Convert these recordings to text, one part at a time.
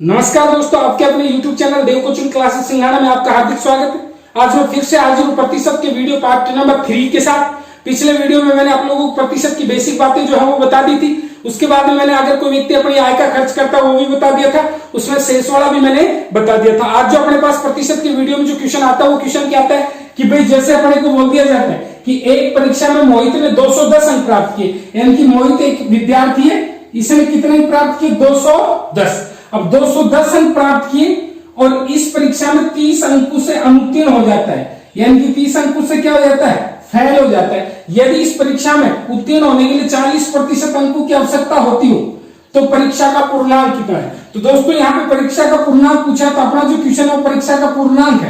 नमस्कार दोस्तों, आपके अपने YouTube चैनल देव कोचिंग क्लासेस सिंघाना में आपका हार्दिक स्वागत है। आज मैं फिर से हाजिर हूं प्रतिशत के वीडियो पार्ट नंबर 3 के साथ। पिछले वीडियो में मैंने आप लोगों को प्रतिशत की बेसिक बातें जो है वो बता दी थी। उसके बाद में मैंने अगर कोई व्यक्ति अपनी आय का खर्च करता है वो भी बता दिया था, उसमें शेष वाला भी मैंने बता दिया था। आज जो अपने पास प्रतिशत के वीडियो में जो क्वेश्चन आता है वो क्वेश्चन क्या आता है कि भाई जैसे अपने को बोल दिया जाता है कि एक परीक्षा में मोहित ने 210 अंक प्राप्त किए, यानी कि मोहित एक विद्यार्थी है, इसने कितने प्राप्त किए 210। अब 210 अंक प्राप्त किए और इस परीक्षा में 30 अंकों से अनुत्तीर्ण हो जाता है, यानी कि 30 अंकों से क्या हो जाता है, फेल हो जाता है। यदि इस परीक्षा में उत्तीर्ण होने के लिए 40% अंकों की आवश्यकता होती हो तो परीक्षा का पूर्णांक कितना है। तो दोस्तों यहाँ पे परीक्षा का पूर्णांक पूछा, तो अपना जो क्वेश्चन है वो परीक्षा का पूर्णांक है,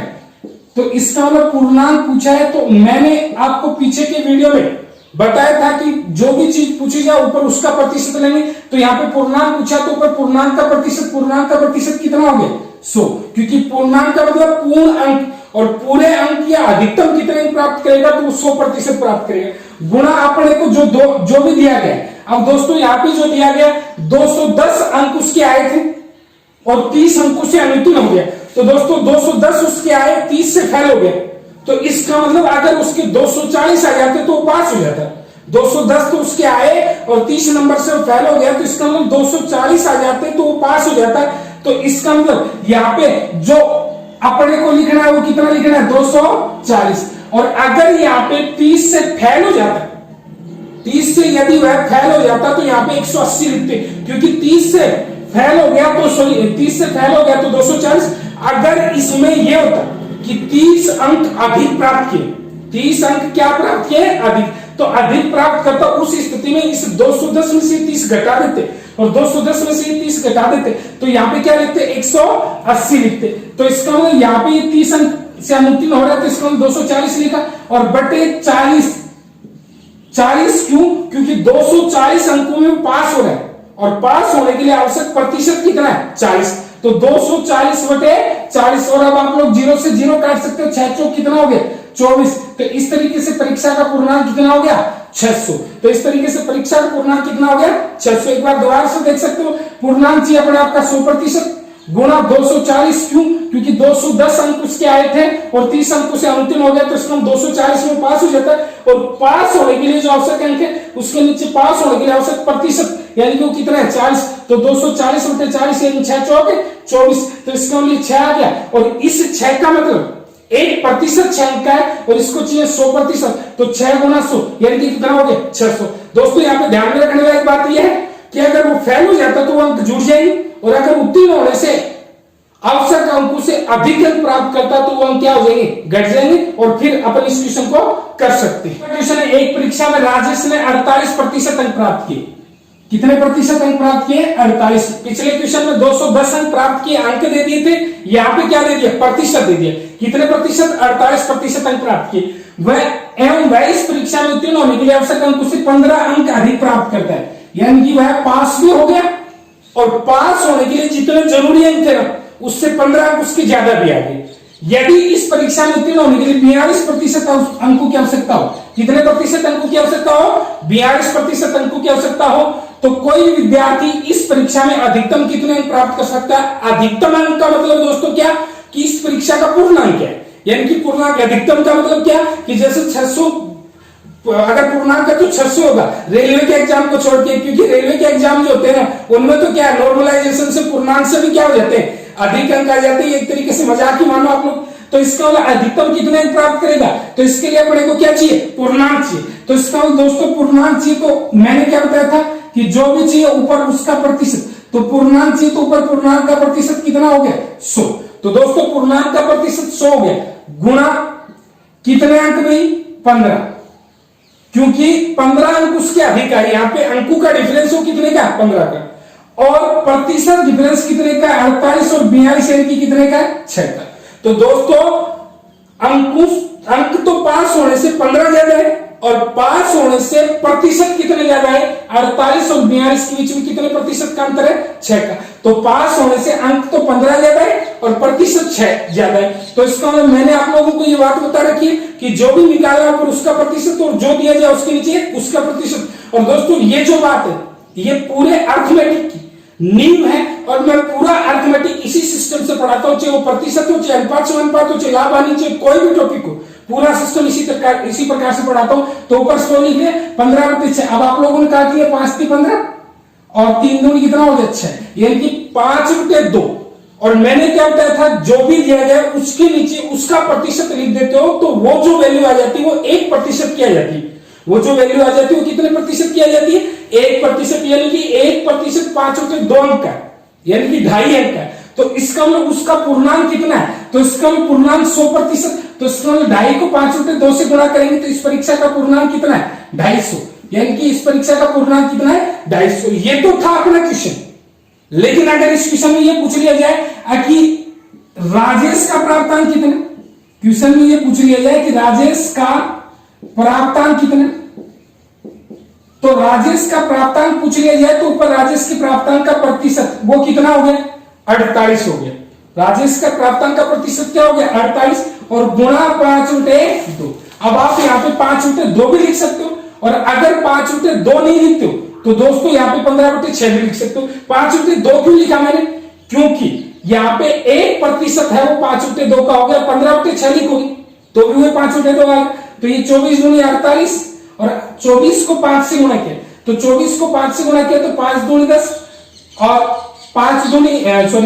तो इसका मतलब पूर्णांक पूछा है। तो मैंने आपको पीछे के वीडियो में बताया था कि जो भी चीज पूछी जाए ऊपर उसका प्रतिशत लेंगे। तो यहाँ पे पूर्णांक पूछा तो ऊपर पूर्णांक का प्रतिशत कितना हो गया 100, क्योंकि पूर्णांक का मतलब पूर्ण अंक, और पूरे अंक या अधिकतम कितने अंक प्राप्त करेगा तो वो 100% प्राप्त करेगा। गुणा अपने को जो भी दिया गया। अब दोस्तों यहाँ पे जो दिया गया 210 अंक उसके आए थे और 30 अंकों से अनुत्तीर्ण हो गया। तो दोस्तों 210 उसके आए, 30 से फेल हो गया, तो इसका मतलब अगर उसके 240 आ जाते तो वो पास हो जाता। 210 तो उसके आए और 30 नंबर से फेल हो गया, तो इसका मतलब 240 आ जाते तो वो पास हो जाता। तो इसका मतलब यहाँ पे जो अपने को लिखना है वो कितना लिखना है 240, और अगर यहाँ पे 30 से फेल हो जाता, 30 से यदि वह फेल हो जाता तो यहाँ पे 180 लिखते, क्योंकि 30 से फेल हो गया तो 30 से फेल हो गया तो 240। अगर इसमें यह होता कि 30 अंक अधिक प्राप्त किए, 30 अंक क्या प्राप्त किए अधिक, तो अधिक प्राप्त करता, उस स्थिति में इस 210 में से 30 घटा देते और 210 में से 30 घटा देते, तो यहाँ पे क्या लिखते 180 लिखते। तो इसका मतलब यहाँ पे 30 अंक से अनुत्तीर्ण हो रहा है, तो इसका मतलब 240 लिखा और बटे 40 क्यों, क्योंकि 240 अंकों में पास हो रहा है और पास होने के लिए आवश्यक प्रतिशत कितना है 40। तो 240 बटे 40, और अब आप लोग 0 से 0 काट सकते हो, 6 चौक कितना हो गया 24। तो इस तरीके से परीक्षा का पूर्णांक कितना हो गया 600। तो इस तरीके से परीक्षा का पूर्णांक कितना हो गया 600। एक बार दोबारा से देख सकते हो, पूर्णांक चाहिए अपने आपका 100% गुणा 240, क्यों, क्योंकि 210 अंक उसके आए थे और 30 अंकों से अनुत्तीर्ण हो गया, तो इसका 240 में पास हो जाता है। और पास होने के लिए जो आवश्यक अंक है उसके नीचे पास होने के लिए आवश्यक प्रतिशत, यानी कि वो कितना है 40। तो 240 बटे 40 यानी 6 चौक 24, तो इसका लिए 6 आ गया। और इस 6 का मतलब 1% 6 अंक का है और इसको चाहिए 100%, तो 6 गुना 100 यानी कि कितना हो गया 600। दोस्तों यहाँ पे ध्यान में रखने वाली बात यह है कि अगर वो फेल हो जाता तो वो अंक जुड़ जाएंगे, और अगर उत्तीर्ण होने से आवश्यक अंकों से अधिक अंक प्राप्त करता तो वो अंक क्या हो जाएंगे, घट जाएंगे, और फिर अपन इस क्वेश्चन को कर सकते हैं। क्वेश्चन है, एक परीक्षा में राजेश ने 48% अंक प्राप्त किए। कितने प्रतिशत अंक प्राप्त किए 48। पिछले क्वेश्चन में 210 अंक प्राप्त किए, अंक दे दिए थे, यहाँ पे क्या दे दिया प्रतिशत दे दिया। कितने प्रतिशत 48% अंक प्राप्त किए। वह इस परीक्षा में उत्तीर्ण होने के लिए आवश्यक अंकों से 15 अंक अधिक प्राप्त करता है, यानी कि वह पास भी हो गया, और पास होने के लिए जितने जरूरी अंक थे ना उससे 15 अंक उसके ज्यादा भी आ गए। यदि इस परीक्षा में उत्तीर्ण होने के लिए 42% अंकों की आवश्यकता हो, कितने प्रतिशत अंकों की आवश्यकता हो 42% अंकों की आवश्यकता हो, तो कोई विद्यार्थी इस परीक्षा में अधिकतम कितने अंक प्राप्त कर सकता है। अधिकतम अंक का मतलब दोस्तों क्या, कि इस परीक्षा का पूर्णांक है, यानी कि पूर्णांक। अधिकतम का मतलब क्या, कि जैसे 600 अगर पूर्णांक है तो 600 होगा रेलवे के एग्जाम को छोड़ के, क्योंकि रेलवे के एग्जाम जो होते हैं ना उनमें तो क्या नॉर्मलाइजेशन से पूर्णांक से भी क्या हो जाते हैं अधिक अंक आ जाते हैं, एक तरीके से मजाक ही मानो आप लोग। तो इसका मतलब अधिकतम कितने अंक प्राप्त करेगा, तो इसके लिए अपने को क्या चाहिए पूर्णांक चाहिए। तो इसका दोस्तों पूर्णांक चाहिए, तो मैंने क्या बताया था कि जो भी चाहिए ऊपर उसका प्रतिशत, तो पूर्णांक चाहिए तो ऊपर पूर्णांक का प्रतिशत कितना हो गया 100। तो दोस्तों पूर्णांक का प्रतिशत 100 हो गया, गुणा कितने अंक भाई 15, क्योंकि 15 अंक उसके अधिक आए, यहाँ पे अंकों का डिफरेंस हो कितने का 15 का, और प्रतिशत डिफरेंस कितने का 48 और 42 यानी कि कितने का 6 का। तो दोस्तों अंक तो पास होने से 15 ज्यादा है, और पास होने से प्रतिशत कितने ज्यादा है 48 और 42 के बीच में कितने प्रतिशत का अंतर है 6 का। तो पास होने से अंक तो 15 ज्यादा है और प्रतिशत 6 ज्यादा है। तो इसका मतलब मैंने आप लोगों को ये बात बता रखी है कि जो भी निकाला ऊपर उसका प्रतिशत और जो दिया जाए उसके नीचे उसका प्रतिशत। और दोस्तों ये जो बात है ये पूरे अर्थमेटिक की नींव है, और मैं पूरा अर्थमेटिक पढ़ाता हूँ, चाहे वो प्रतिशत हो, चाहे अनुपात से अनुपात हो, चाहे लाभ हानि, चाहे कोई भी टॉपिक हो, पूरा सिस्टम इसी प्रकार से पढ़ाता हूँ। तो ऊपर स्लो लिखिए 15/6। अब आप लोगों ने कहा कि 5 × 15 और 3 दूनी कितना हो गया 6, यानी कि 5/2। और मैंने क्या बताया था, जो भी दिया गया उसके नीचे उसका प्रतिशत लिख देते हो तो वो जो वैल्यू आ जाती है वो 1% की आ जाती है। वो जो वैल्यू आ जाती है वो कितने प्रतिशत की आ जाती है, 1%, यानी कि 1% 5/2 अंक का, यानी कि 2.5 अंक का। तो इसका मतलब उसका पूर्णांक कितना है, तो इसका पूर्णांक 100%। तो इसका मतलब 2.5 को 5/2 से गुणा करेंगे तो इस परीक्षा का पूर्णांक कितना है, 250, यानी कि इस परीक्षा का पूर्णांक कितना है, 250। ये तो था अपना क्वेश्चन। लेकिन अगर इस क्वेश्चन में ये पूछ लिया जाए कि राजेश का प्राप्तांक कितना, क्वेश्चन में ये पूछ लिया जाए कि राजेश का प्राप्तांक कितना, तो राजेश का प्राप्तांक पूछ लिया जाए तो ऊपर राजेश के प्राप्तांक का प्रतिशत वो कितना हो गया, 48 हो गया। राजेश का प्राप्तांक का प्रतिशत क्या हो गया, 48, और गुणा 5/2। अब आप यहाँ पे 5/2 भी लिख सकते हो, और अगर 5/2 नहीं लिखते हो तो दोस्तों यहाँ पे 15/6 भी लिख सकते हो। 5/2 क्यों लिखा मैंने, क्योंकि यहाँ पे 1% है वो 5/2 का हो गया, 15/6 लिखोगे तो भी वो 5/2 आएगा। तो ये 24 दूनी 48, और 24 को 5 से गुणा किया, तो 24 को 5 से गुणा किया तो 5 दूनी 10, और 5 दूनी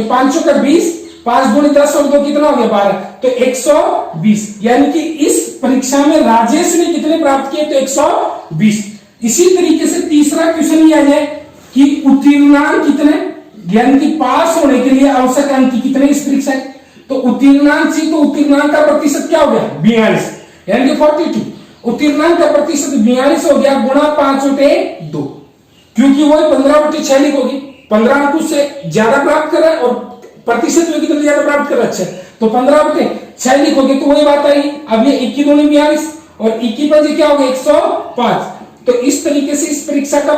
5 का 20, 5 दूनी 10 और 2 कितना हो गया 12, तो 120। यानी कि इस परीक्षा में राजेश ने कितने प्राप्त किए, तो 120। इसी तरीके से तीसरा क्वेश्चन ये आ जाए कि उत्तीर्णांक कितने, यानी कि पास होने के लिए आवश्यक अंक कितने इस परीक्षा के, तो उत्तीर्णांक थी, तो उत्तीर्णांक का प्रतिशत क्या हो गया, 42, यानी कि 42। उत्तीर्णांक का प्रतिशत 42 हो गया, गुणा 5/2, क्योंकि वो 15/6 लिखोगी, 15 अंक से ज्यादा प्राप्त कर रहा है और प्रतिशत में कितना ज्यादा प्राप्त कर रहा है, तो 15/6 लिखोगे तो वही बात आई। अब ये 21 दूनी 42 और 21 पर क्या हो गया 105। तो इस तरीके से इस परीक्षा का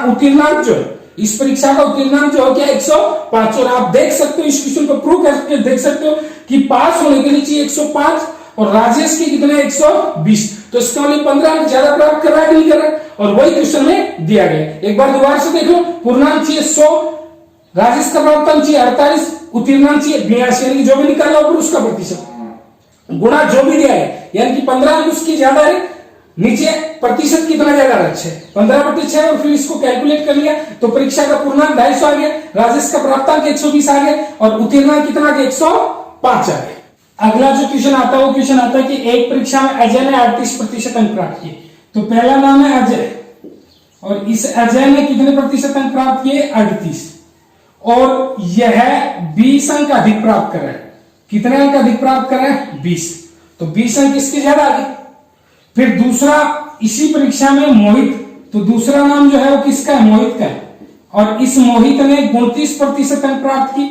उत्तीर्णांक जो है, इस परीक्षा का उत्तीर्णांक जो हो गया 105। और आप देख सकते हो इस क्वेश्चन को प्रूव करके देख सकते हो कि पास होने के लिए चाहिए 105 और राजेश के कितने 120। तो इसका मतलब 15 अंक ज्यादा प्राप्त कर रहा है कि नहीं कर रहा है, और वही क्वेश्चन में दिया गया। एक बार दोबारा से देख लो, पूर्णांक चाहिए 100, राजेश का प्राप्तांक चाहिए 48, उत्तीर्णांक चाहिए 82, यानी जो भी निकाला ऊपर उसका प्रतिशत गुणा जो भी दिया है, यानी कि 15 अंक उसकी ज्यादा है, नीचे प्रतिशत कितना ज्यादा है 15/6, और फिर इसको कैलकुलेट कर लिया तो परीक्षा का पूर्णांक 250 आ गया, राजेश का प्राप्तांक 120 आ गया, और उत्तीर्णांक कितना आ गया 105 आ गया। अगला जो क्वेश्चन आता है वो क्वेश्चन आता है कि एक परीक्षा में अजय ने 38% अंक प्राप्त किए। तो पहला नाम है अजय, और इस अजय ने कितने प्रतिशत अंक प्राप्त किए 38, और यह 20 अंक अधिक प्राप्त कर रहा है। कितने अंक अधिक प्राप्त कर रहा है 20, तो 20 अंक इसके ज्यादा आ गए। फिर दूसरा इसी परीक्षा में मोहित, तो दूसरा नाम जो है वो किसका है, मोहित का है, और इस मोहित ने 29% अंक प्राप्त की।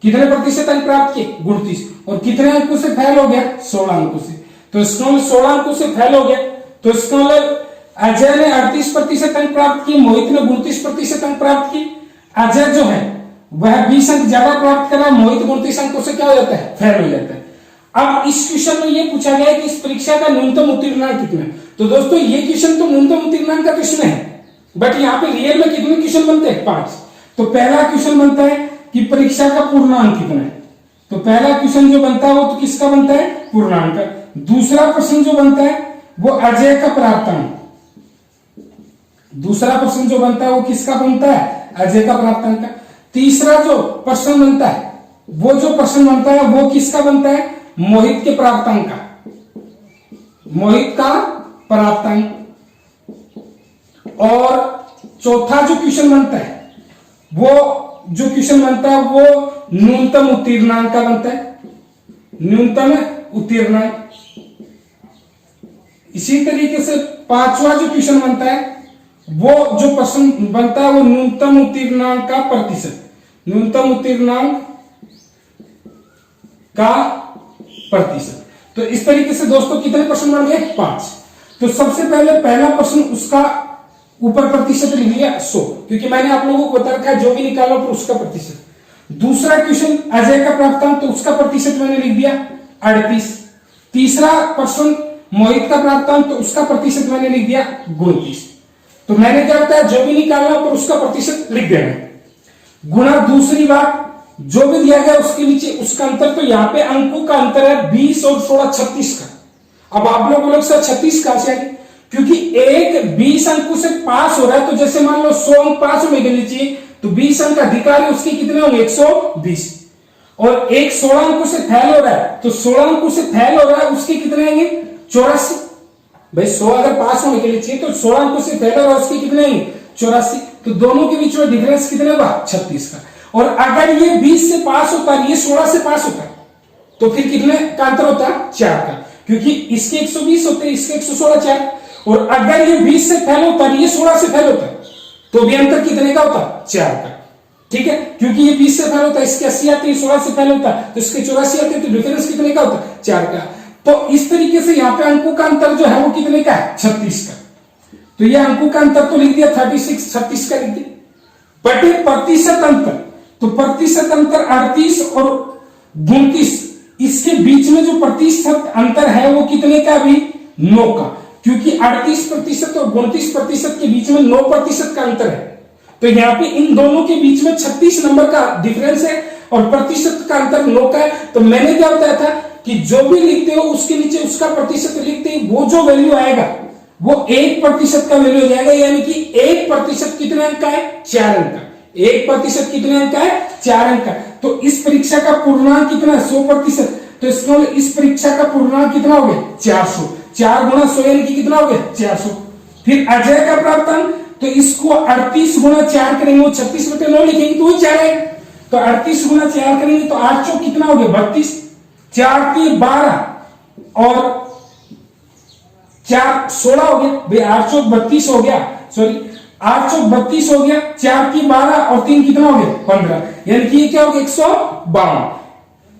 कितने प्रतिशत अंक प्राप्त किए 29, और कितने अंकों से फेल हो गया 16 अंकों से। तो इसका 16 अंकों से फेल हो गया, तो इसका मतलब अजय ने 38% अंक प्राप्त किए, मोहित ने 29% अंक प्राप्त की। अजय जो है वह 20 अंक ज्यादा प्राप्त करा, मोहित 29 अंकों से क्या हो जाता है, फेल हो जाता है। अब इस क्वेश्चन में यह पूछा गया कि इस परीक्षा का न्यूनतम उत्तीर्णांक कितना है। तो दोस्तों ये क्वेश्चन तो न्यूनतम उत्तीर्णांक का क्वेश्चन है, बट यहाँ पे रियल में कितने क्वेश्चन बनते हैं 5। तो पहला क्वेश्चन बनता है कि परीक्षा का पूर्णांक कितना है, तो पहला क्वेश्चन जो बनता है वो तो किसका बनता है, पूर्णांक का। दूसरा प्रश्न जो बनता है वो अजय का प्राप्तांक, दूसरा प्रश्न जो बनता है वो किसका बनता है, अजय का प्राप्तांक का। तीसरा जो प्रश्न बनता है वो जो प्रश्न बनता है वो किसका बनता है, मोहित के प्राप्तांक का, मोहित का प्राप्तांक। और चौथा जो क्वेश्चन बनता है वो जो क्वेश्चन बनता है वो न्यूनतम उत्तीर्णांक का बनता है, न्यूनतम उत्तीर्णांक। इसी तरीके से पांचवा जो क्वेश्चन बनता है वो जो प्रश्न बनता है वो न्यूनतम उत्तीर्णांक का प्रतिशत, न्यूनतम उत्तीर्णांक का प्रतिशत। तो इस तरीके से दोस्तों कितने प्रश्न बन गए 5। तो सबसे पहले पहला प्रश्न उसका ऊपर प्रतिशत लिख लिया 100, क्योंकि मैंने आप लोगों को बता रखा है जो भी निकाला तो उसका प्रतिशत। दूसरा क्वेश्चन अजय का प्राप्तांक, तो उसका प्रतिशत मैंने लिख दिया 38। तीसरा प्रश्न मोहित का प्राप्तांक, तो उसका प्रतिशत मैंने लिख दिया 29। तो मैंने क्या बताया, जो भी निकालना तो उसका प्रतिशत लिख देना। गुणा दूसरी बात जो भी दिया गया उसके नीचे उसका अंतर, तो यहाँ पे अंकों का अंतर है 20 और 16 36 का। अब आप लोग बोलोगे सर 36 कहां से आ गए? क्योंकि एक 20 अंकों से पास हो रहा है, तो जैसे मान लो 100 अंक पास होने के नीचे, तो 20 अंक अधिकार है उसके कितने होंगे 120, और एक 16 अंकों से फेल हो रहा है, तो 16 अंकों से फेल हो रहा है उसके कितने आएंगे 84। भाई 100 अगर पास होने के लिए चाहिए तो 16 अंकों से फेल हो रहा है उसके कितने आएंगे 84, तो दोनों के बीच में डिफरेंस कितने होगा 36 का। और अगर ये 20 से पास होता है, ये 16 से पास होता है, तो फिर कितने का अंतर होता है 4 का, क्योंकि इसके 120 होते हैं, इसके 116 4। और अगर ये 20 से फेल होता है, ये 16 से फेल होता है, तो भी अंतर कितने का होता है 4 का। ठीक है, क्योंकि ये 20 से फेल होता है, इसके 80 आते हैं, 16 से फेल होता है, तो इसके 84 आते हैं, तो डिफरेंस कितने का होता है 4 का। तो इस तरीके से यहाँ पे अंकों का अंतर जो है वो कितने का है 36 का। तो ये अंकों का अंतर तो लिख दिया 36 36 का लिख दिया। बटे प्रतिशत अंतर, तो प्रतिशत अंतर 38 और 29, इसके बीच में जो प्रतिशत अंतर है वो कितने का अभी 9 का, क्योंकि 38% और 29% के बीच में 9% का अंतर है। तो यहाँ पे इन दोनों के बीच में 36 नंबर का डिफरेंस है और प्रतिशत का अंतर 9 का है। तो मैंने क्या बताया था कि जो भी लिखते हो उसके नीचे उसका प्रतिशत लिखते ही वो जो वैल्यू आएगा वो 1% का वैल्यू हो जाएगा, यानी कि 1% कितने अंक का है 4 अंक का। 1% कितने अंक का है 4 अंक का। तो इस परीक्षा का पूर्णांक कितना है 100%, तो इसका इस परीक्षा का पूर्णांक कितना हो गया 400, 4 गुना 100 यानी कि कितना हो गया 400। फिर अजय का प्राप्तांक, तो इसको 38 गुना 4 करेंगे, वो 36/9 लिखेंगे तो वो 4 आएगा, तो 38 गुना 4 करेंगे तो 8 चौक कितना हो गया 32, 4 की 12 और 4 16 हो गया भाई, 8 चौक 32 हो गया, सॉरी 8 चौक 32 हो गया, 4 की 12 और 3 कितना हो गया 15, यानी कि ये क्या हो गया 152।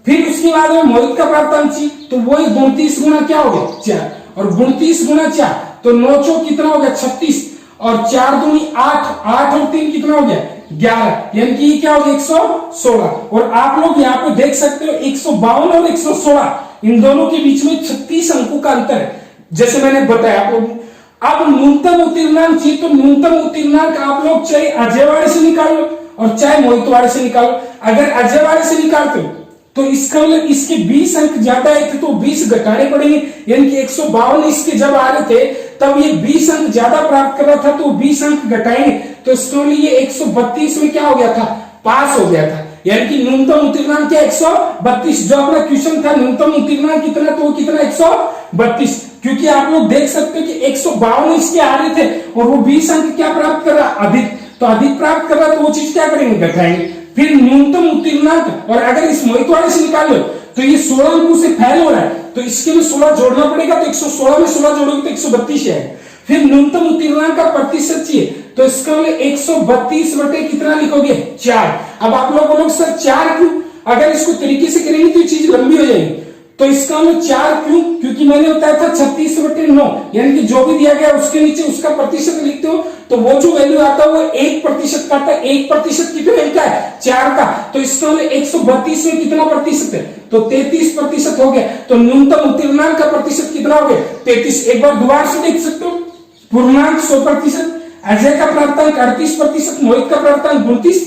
फिर उसके बाद में मोहित का प्राप्तांक चाहिए, तो वही 29 गुना क्या हो गया 4, और 29 गुना 4 तो 9 चौक कितना हो गया 36, और 4 दूनी 8, 8 और 3 कितना हो गया 11, यानी कि ये क्या हो गया 116। और आप लोग यहाँ पे देख सकते हो 152 और 116 इन दोनों के बीच में 36 अंकों का अंतर है, जैसे मैंने बताया आप लोग। अब न्यूनतम उत्तीर्णांक चाहिए, तो न्यूनतम उत्तीर्णांक आप लोग चाहे अजयवाड़े से निकाल लो और चाहे मोहितवाड़े से निकालो। अगर अजयवाड़े से निकालते हो तो इसका मतलब इसके 20 अंक ज्यादा आए थे तो 20 घटाने पड़ेंगे, यानी कि 152 इसके जब आ रहे थे तब ये 20 अंक ज्यादा प्राप्त कर रहा था, तो 20 अंक घटाएंगे तो इसके लिए ये 132 में क्या हो गया था पास हो गया था, यानी कि न्यूनतम उत्तीर्णांक क्या 132। जो अपना क्वेश्चन था न्यूनतम उत्तीर्णांक कितना, तो वो कितना 132, क्योंकि आप लोग देख सकते हो कि 152 इसके आ रहे थे और वो 20 अंक क्या प्राप्त कर रहा अधिक, तो अधिक प्राप्त कर रहा तो वो चीज क्या करेंगे घटाएंगे। फिर न्यूनतम उत्तीर्णांक, और अगर इस मोहितवाड़े से निकाल लो तो ये 16 अंकों से फेल हो रहा है, तो इसके लिए 16 जोड़ना पड़ेगा, तो 116 में 16 जोड़ोगे तो 132 है। फिर न्यूनतम उत्तीर्णांक का प्रतिशत चाहिए, तो इसका मतलब 132 बटे कितना लिखोगे 4। अब आप लोग बोलोगे सर 4 क्यों, अगर इसको तरीके से करेंगे तो ये चीज लंबी हो जाएगी, तो इसका मतलब 4 क्यों, क्योंकि मैंने बताया था 36/9, यानी कि जो भी दिया गया उसके नीचे उसका प्रतिशत लिखते हो तो वो जो वैल्यू आता है वो 1% का आता है। 1% कितने का है 4 का, तो इसका मतलब 132 में कितना प्रतिशत है, तो 33% हो गया। तो न्यूनतम उत्तीर्णांक का प्रतिशत कितना हो गया 33। एक बार दोबारा से देख सकते हो, पूर्णांक 100%, अजय का प्राप्तांक 38%, मोहित का प्राप्तांक 29।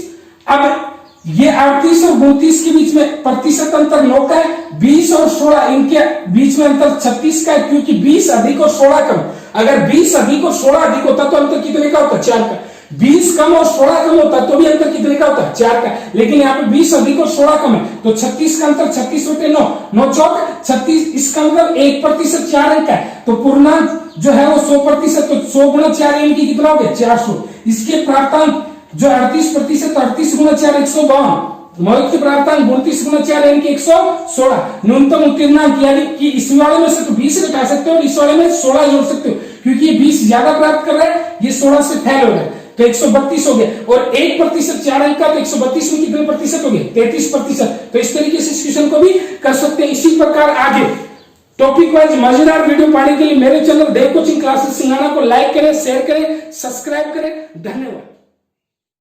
अब ये 38 और 29 के बीच में प्रतिशत अंतर 9 का है, 20 और 16 इनके बीच में अंतर 36 का है, क्योंकि 20 अधिक और 16 कम। अगर 20 अधिक और 16 अधिक होता तो अंतर कितने का होता 4 का, 20 कम और 16 कम होता तो भी अंतर कितने का होता 4 का, लेकिन यहाँ पे 20 अधिक और 16 कम है तो 36 का अंतर 36/9, 9 चौक 36, इसका मतलब 1% 4 अंक का है, तो पूर्णांक जो है वो 100%, तो 100 गुना 4 यानी कि कितना हो गया 400। इसके प्राप्तांक जो 38%, 38 गुना 4 152, मोहित के प्राप्तांक 32 गुना 4 यानी कि 116। न्यूनतम उत्तीर्णांक यानी कि इस वाले में से तो 20 घटा सकते हो और इस वाले में 16 जोड़ सकते हो, क्योंकि ये 20 ज्यादा प्राप्त कर रहा है, ये 16 से फेल हो रहा है, तो 132 हो गया। और 1% 4 अंक का, तो 132 में कितने प्रतिशत हो गए 33%। तो इस तरीके से इस क्वेश्चन को भी कर सकते हैं। इसी प्रकार आगे टॉपिक वाइज मजेदार वीडियो पाने के लिए मेरे चैनल देव कोचिंग क्लासेस सिंघाना को लाइक करें, शेयर करें, सब्सक्राइब करें। धन्यवाद।